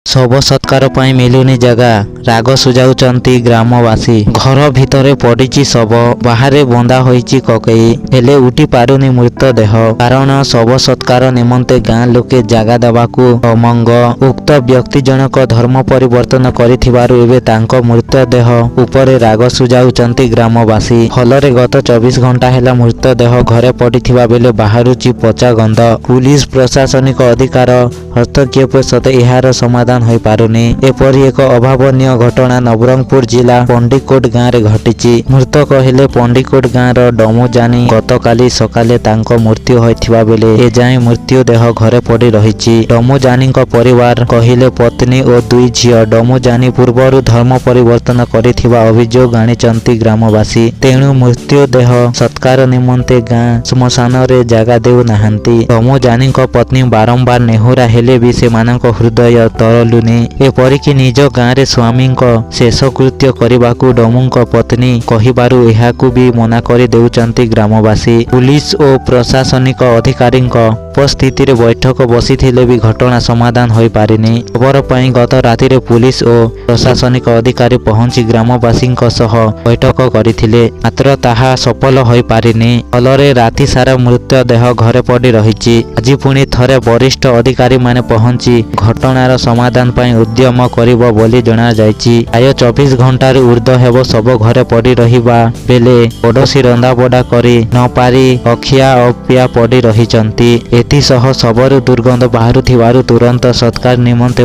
शव सत्कार ପାଇଁ ମିଳୁନି ଜାଗା, ରାଗ ସୁଝାଉଛନ୍ତି ଗ୍ରାମବାସୀ। ଘର ଭିତରେ ପଡ଼ିଛି ଶବ, ବାହାରେ ବନ୍ଧା ହୋଇଛି କକେଇ, ହେଲେ ଉଠି ପାରୁନି ମୃତଦେହ। କାରଣ ଶବ ସତ୍କାର ନିମନ୍ତେ ଗାଁ ଲୋକେ ଜାଗା ଦେବାକୁ ଅମଙ୍ଗ। ଉକ୍ତ ବ୍ୟକ୍ତି ଜଣକ ଧର୍ମ ପରିବର୍ତ୍ତନ କରିଥିବାରୁ ଏବେ ତାଙ୍କ ମୃତଦେହ ଉପରେ ରାଗ ସୁଝାଉଛନ୍ତି ଗ୍ରାମବାସୀ। ଫଳରେ ଗତ 24 ଘଣ୍ଟା ହେଲା ମୃତଦେହ ଘରେ ପଡ଼ିଥିବା ବେଳେ ବାହାରୁଛି ପଚା ଗନ୍ଧ। ପୁଲିସ ପ୍ରଶାସନିକ ଅଧିକାର ହସ୍ତକ୍ଷେପ ସତ୍ତ୍ୱେ ଏହାର ସମାଧାନ ହୋଇପାରୁନି। ଏପରି ଏକ ଅଭାବନୀୟ ଘଟଣା ନବରଙ୍ଗପୁର ଜିଲ୍ଲା ପଣ୍ଡିକୋଟ ଗାଁରେ ଘଟିଛି। ମୃତକ ହେଲେ ପଣ୍ଡିକୋଟ ଗାଁର ଡମୁଜାନି। ଗତକାଲି ସକାଳେ ତାଙ୍କ ମୃତ୍ୟୁ ହୋଇଥିବା ବେଳେ ଏଯାଏଁ ମୃତ୍ୟୁଦେହ ଘରେ ପଡ଼ି ରହିଛି। ଡମୁଜାନିଙ୍କ ପରିବାର କହିଲେ ପତ୍ନୀ ଓ 2 ଝିଅ। ଡମୁଜାନି ପୂର୍ବରୁ ଧର୍ମ ପରିବର୍ତ୍ତନ କରିଥିବା ଅଭିଯୋଗ ଆଣିଛନ୍ତି ଗ୍ରାମବାସୀ। ତେଣୁ ମୃତ୍ୟୁଦେହ ସତ୍କାର ନିମନ୍ତେ ଗାଁ ଶ୍ମଶାନରେ ଜାଗା ଦେଉନାହାନ୍ତି। ଡମୁଜାନିଙ୍କ ପତ୍ନୀ ବାରମ୍ବାର ନେହୁରା ହେଲେ ବି ସେମାନଙ୍କ ହୃଦୟ ତରଳୁନି। ଏପରିକି ନିଜ ଗାଁରେ ସ୍ୱାମୀଙ୍କ ଶେଷକୃତ୍ୟ କରିବାକୁ ଡମୁଙ୍କ ପତ୍ନୀ କହିବାରୁ ଏହାକୁ ବି ମନା କରି ଦେଉଛନ୍ତି ଗ୍ରାମବାସୀ। ପୁଲିସ ଓ ପ୍ରଶାସନିକ ଅଧିକାରୀଙ୍କ ଉପସ୍ଥିତିରେ ବୈଠକ ବସିଥିଲେ ବି ଘଟଣା ସମାଧାନ ହୋଇପାରିନି। ଖବର ପାଇଁ ଗତ ରାତିରେ ପୁଲିସ ଓ ପ୍ରଶାସନିକ ଅଧିକାରୀ ପହଞ୍ଚି ଗ୍ରାମବାସୀଙ୍କ ସହ ବୈଠକ କରିଥିଲେ, ମାତ୍ର ତାହା ସଫଳ ହୋଇପାରିନି। ଫଳରେ ରାତି ସାରା ମୃତଦେହ ଘରେ ପଡ଼ି ରହିଛି। ଆଜି ପୁଣି ଥରେ ବରିଷ୍ଠ ଅଧିକାରୀମାନେ ପହଞ୍ଚି ଘଟଣାର ସମାଧାନ ପାଇଁ ଉଦ୍ୟମ କରିବ ବୋଲି ଜଣାଯାଇଛି। ପ୍ରାୟ 24 ଘଣ୍ଟାରୁ ଉର୍ଦ୍ଧ୍ୱ ହେବ ଶବ ଘରେ ପଡ଼ି ରହିବା ବେଳେ ପଡ଼ୋଶୀ ରନ୍ଧାବଢ଼ା କରି ନ ପାରି ଅଖିଆ ଅପିଆ ପଡ଼ି ରହିଛନ୍ତି। ଏଥିସହ ଶବରୁ ଦୁର୍ଗନ୍ଧ ବାହାରୁଥିବାରୁ ତୁରନ୍ତ ସତ୍କାର ନିମନ୍ତେ